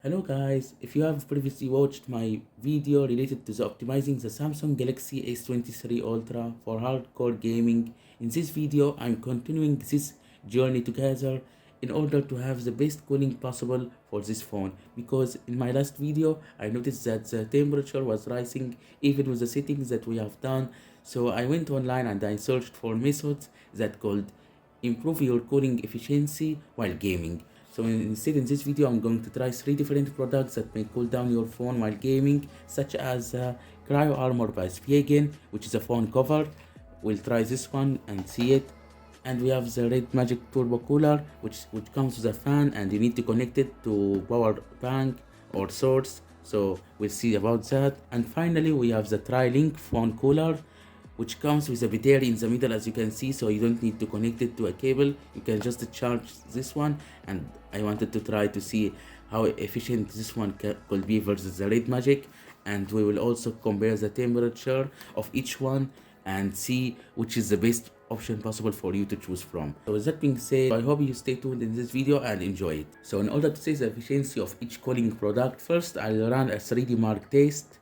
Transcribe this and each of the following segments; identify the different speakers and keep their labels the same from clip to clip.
Speaker 1: Hello guys, if you have previously watched my video related to the optimizing the Samsung Galaxy S23 Ultra for hardcore gaming, in this video I'm continuing this journey together in order to have the best cooling possible for this phone, because in my last video I noticed that the temperature was rising even with the settings that we have done. So I went online and I searched for methods that could improve your cooling efficiency while gaming. So instead, in this video I'm going to try 3 different products that may cool down your phone while gaming, such as Cryo Armor by Spigen, which is a phone cover. We'll try this one and see it. And we have the Redmagic Turbo Cooler, which comes with a fan and you need to connect it to power bank or source. So we'll see about that. And finally we have the TRILINK phone cooler, which comes with a battery in the middle, as you can see, so you don't need to connect it to a cable. You can just charge this one, and I wanted to try to see how efficient this one could be versus the Redmagic, and we will also compare the temperature of each one and see which is the best option possible for you to choose from. So with that being said, I hope you stay tuned in this video and enjoy it. So in order to see the efficiency of each cooling product, first I'll run a 3D mark test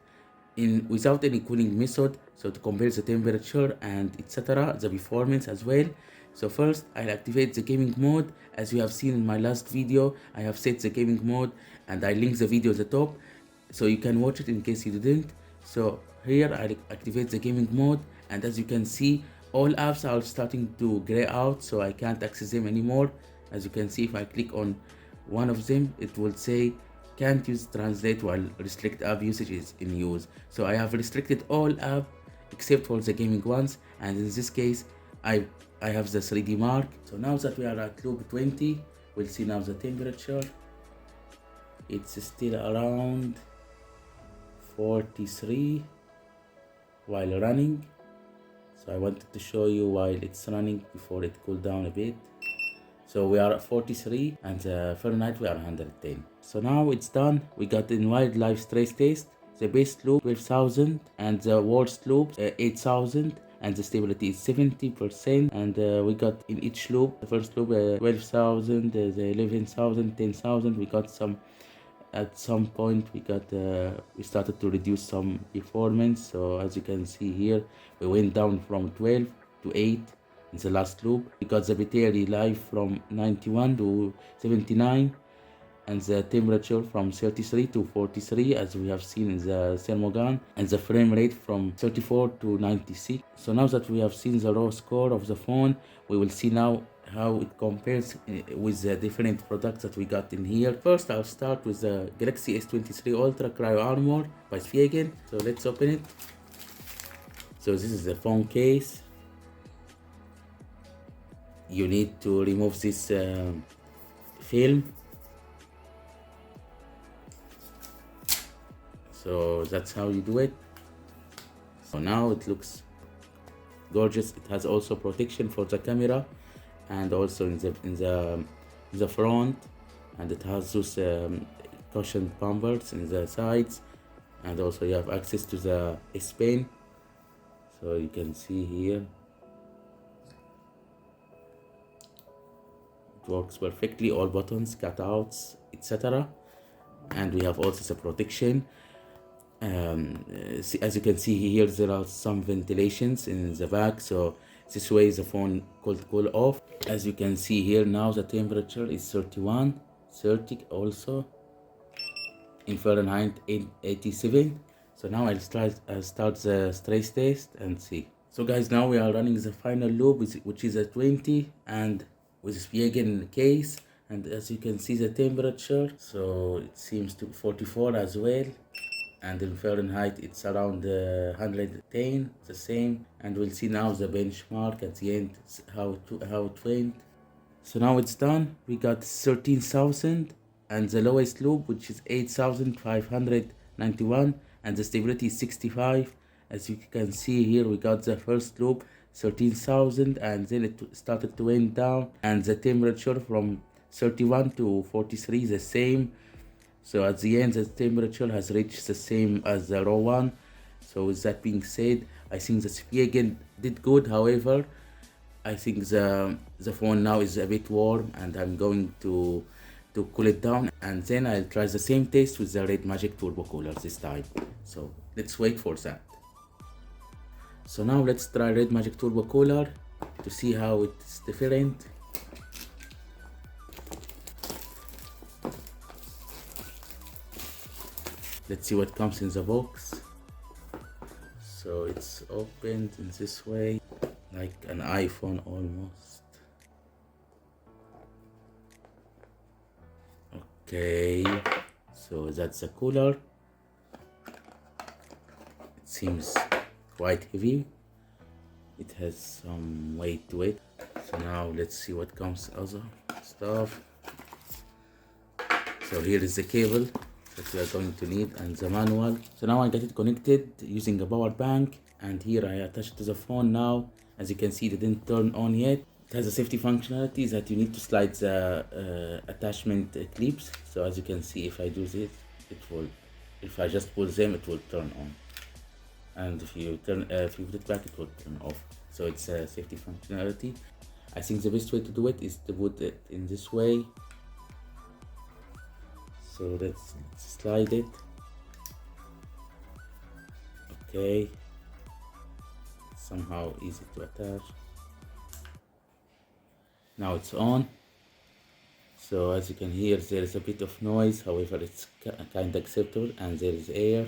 Speaker 1: without any cooling method, so to compare the temperature and etc, the performance as well. So first I'll activate the gaming mode. As you have seen in my last video, I have set the gaming mode and I link the video at the top so you can watch it in case you didn't. So here I'll activate the gaming mode, and as you can see, all apps are starting to gray out, so I can't access them anymore. As you can see, if I click on one of them, it will say can't use translate while restrict app usage is in use. So I have restricted all app except for the gaming ones, and in this case I have the 3D mark. So now that we are at loop 20, we'll see now the temperature. It's still around 43 while running. So I wanted to show you while it's running before it cooled down a bit. So we are at 43 and Fahrenheit we are 110. So now it's done. We got in wildlife stress test, the best loop 12,000 and the worst loop 8,000, and the stability is 70%, and we got in each loop, the first loop 12,000, the 11,000, 10,000. We got some, at some point we got we started to reduce some performance. So as you can see here, we went down from 12 to 8 in the last loop. We got the battery life from 91 to 79, and the temperature from 33 to 43, as we have seen in the thermogun, and the frame rate from 34 to 96. So now that we have seen the raw score of the phone, we will see now how it compares with the different products that we got in here. First I'll start with the Galaxy S23 Ultra Cryo Armor by Spigen. So let's open it. So this is the phone case. You need to remove this film. So that's how you do it. So now it looks gorgeous. It has also protection for the camera and also in the front, and it has those cushion bumpers in the sides, and also you have access to the S Pen. So you can see here it works perfectly, all buttons, cutouts, etc. And we have also the protection. As you can see here, there are some ventilations in the back, so this way the phone could cool off. As you can see here, now the temperature is 31, 30 also, in Fahrenheit 87. So now I'll start the stress test and see. So guys, now we are running the final loop, which is a 20, and with Spigen case, and as you can see the temperature, so it seems to 44 as well, and in Fahrenheit it's around 110, the same. And we'll see now the benchmark at the end, how it went. So now it's done. We got 13,000 and the lowest loop, which is 8,591, and the stability is 65. As you can see here, we got the first loop 13,000, and then it started to went down, and the temperature from 31 to 43 the same. So at the end the temperature has reached the same as the raw one. So with that being said, I think the Spigen did good. However, I think the phone now is a bit warm, and I'm going to to cool it down, and then I'll try the same test with the Redmagic turbo cooler this time. So let's wait for that. So now let's try Redmagic turbo cooler to see how it's different. Let's see what comes in the box. So it's opened in this way, like an iPhone almost. Okay, so that's the cooler. It seems quite heavy. It has some weight to it. So now let's see what comes other stuff. So here is the cable that we are going to need and the manual. So now I got it connected using a power bank, and here I attach it to the phone now. As you can see, it didn't turn on yet. It has a safety functionality that you need to slide the attachment clips. So as you can see, if I do this, it will, if I just pull them, it will turn on. And if you put it back, it will turn off. So it's a safety functionality. I think the best way to do it is to put it in this way. So let's slide it. Okay. Somehow easy to attach. Now it's on. So as you can hear, there is a bit of noise, however it's kind of acceptable, and there is air.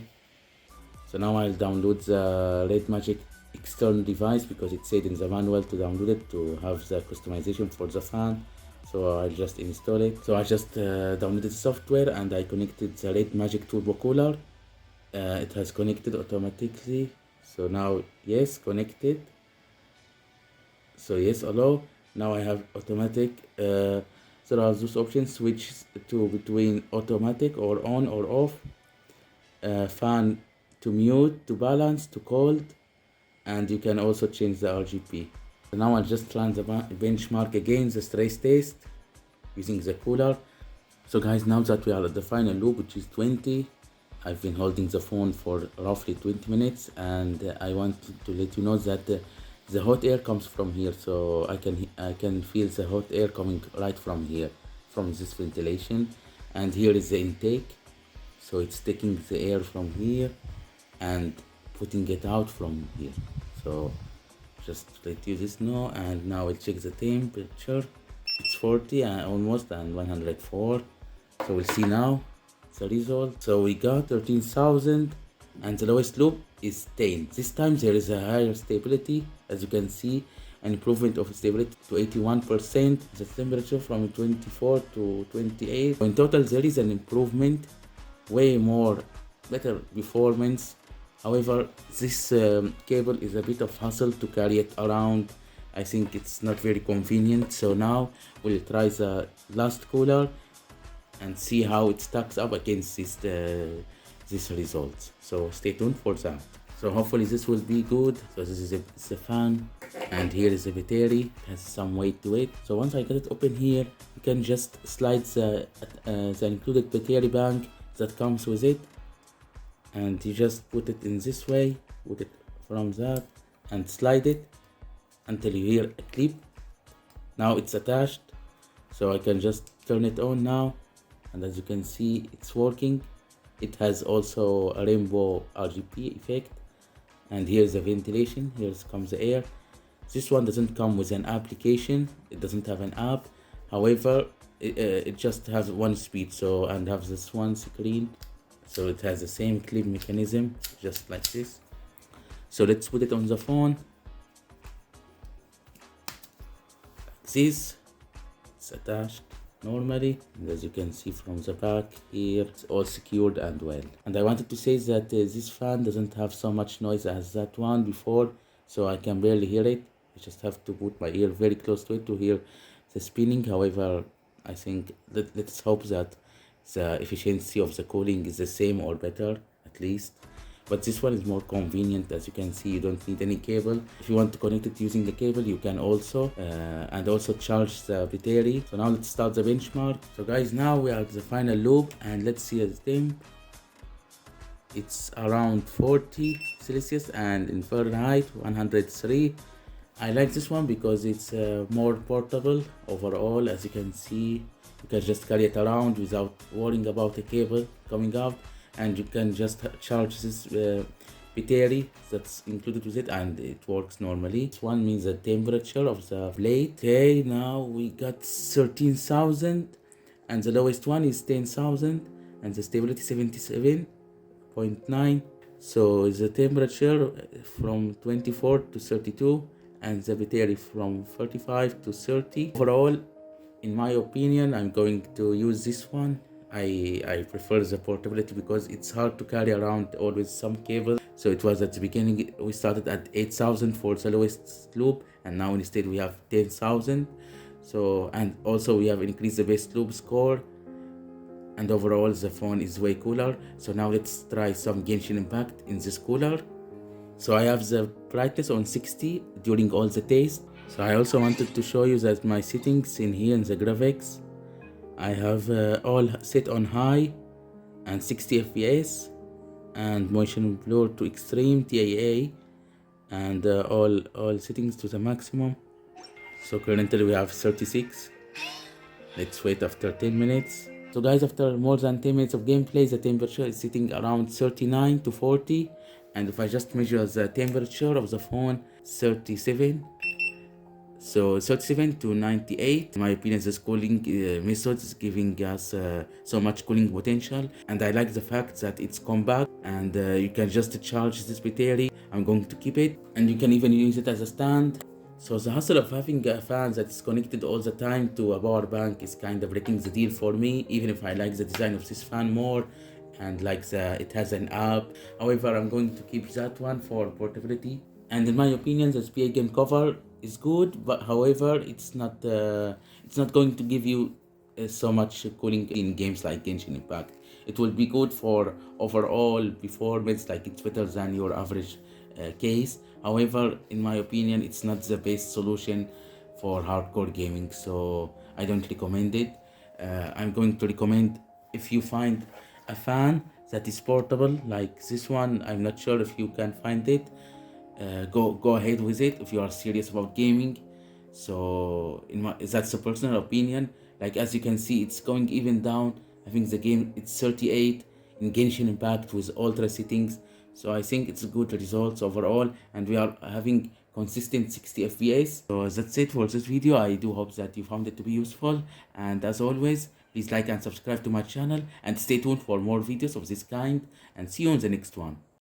Speaker 1: So now I'll download the Redmagic external device because it said in the manual to download it to have the customization for the fan. So I'll just install it. So I just downloaded the software and I connected the Redmagic turbo cooler. It has connected automatically. So now yes, connected. So yes, allow. Now I have automatic. There are those options, switch to between automatic or on or off, fan to mute, to balance, to cold, and you can also change the RGB. So now I'll just run the benchmark again, the stress test using the cooler. So guys, now that we are at the final loop, which is 20, I've been holding the phone for roughly 20 minutes, and I want to let you know that the hot air comes from here. So I can feel the hot air coming right from here, from this ventilation. And here is the intake. So it's taking the air from here and putting it out from here. So just let you this know, and now we'll check the temperature. It's 40 almost, and 104. So we'll see now the result. So we got 13,000 and the lowest loop is 10. This time there is a higher stability, as you can see, an improvement of stability to 81%, the temperature from 24 to 28. So in total there is an improvement, way more better performance. However, this cable is a bit of hassle to carry it around. I think it's not very convenient. So now we'll try the last cooler and see how it stacks up against this results. So stay tuned for that. So hopefully this will be good. So this is the fan, and here is the battery. It has some weight to it. So once I get it open here, you can just slide the included battery bank that comes with it, and you just put it in this way, put it from that and slide it until you hear a clip. Now it's attached, so I can just turn it on now, and as you can see, it's working. It has also a rainbow RGB effect, and here's the ventilation. Here comes the air. This one doesn't come with an application, it doesn't have an app. However, it just has one speed, so, and have this one screen. So it has the same clip mechanism, just like this. So let's put it on the phone. Like this, it's attached normally, and as you can see from the back here, it's all secured and well. And I wanted to say that this fan doesn't have so much noise as that one before, so I can barely hear it. I just have to put my ear very close to it to hear the spinning. However, I think let's hope that the efficiency of the cooling is the same or better at least. But this one is more convenient. As you can see, you don't need any cable. If you want to connect it using the cable, you can also and also charge the battery. So now let's start the benchmark. So guys, now we are at the final loop, and let's see the temp. It's around 40 Celsius, and in Fahrenheit 103. I like this one because it's more portable overall. As you can see, You can just carry it around without worrying about a cable coming out, and you can just charge this battery that's included with it, and it works normally. This one means the temperature of the blade. Okay, now we got 13,000, and the lowest one is 10,000, and the stability 77.9. So the temperature from 24 to 32, and the battery from 35 to 30. Overall, in my opinion, I'm going to use this one. I prefer the portability because it's hard to carry around always some cable. So it was at the beginning, we started at 8,000 for the lowest loop, and now instead we have 10,000. So, and also we have increased the base loop score, and overall the phone is way cooler. So now let's try some Genshin Impact in this cooler. So I have the brightness on 60 during all the tests. So I also wanted to show you that my settings in here in the graphics, I have all set on high and 60 FPS, and motion blur to extreme TAA, and all settings to the maximum. So currently we have 36. Let's wait after 10 minutes. So guys, after more than 10 minutes of gameplay, the temperature is sitting around 39 to 40. And if I just measure the temperature of the phone, 37. So 37 to 98. In my opinion, this cooling method is giving us so much cooling potential. And I like the fact that it's compact, and you can just charge this battery. I'm going to keep it, and you can even use it as a stand. So the hassle of having a fan that is connected all the time to a power bank is kind of breaking the deal for me, even if I like the design of this fan more, and like it has an app. However, I'm going to keep that one for portability. And in my opinion, the SPA game cover is good, but however, it's not going to give you so much cooling in games like Genshin Impact. It will be good for overall performance, like it's better than your average case. However, in my opinion, it's not the best solution for hardcore gaming, so I don't recommend it. I'm going to recommend, if you find a fan that is portable like this one, I'm not sure if you can find it, go ahead with it if you are serious about gaming. So that's a personal opinion. Like, as you can see, it's going even down. I think the game, it's 38 in Genshin Impact with ultra settings. So I think it's good results overall, and we are having consistent 60 FPS. So that's it for this video. I do hope that you found it to be useful, and as always, please like and subscribe to my channel, and stay tuned for more videos of this kind, and see you on the next one.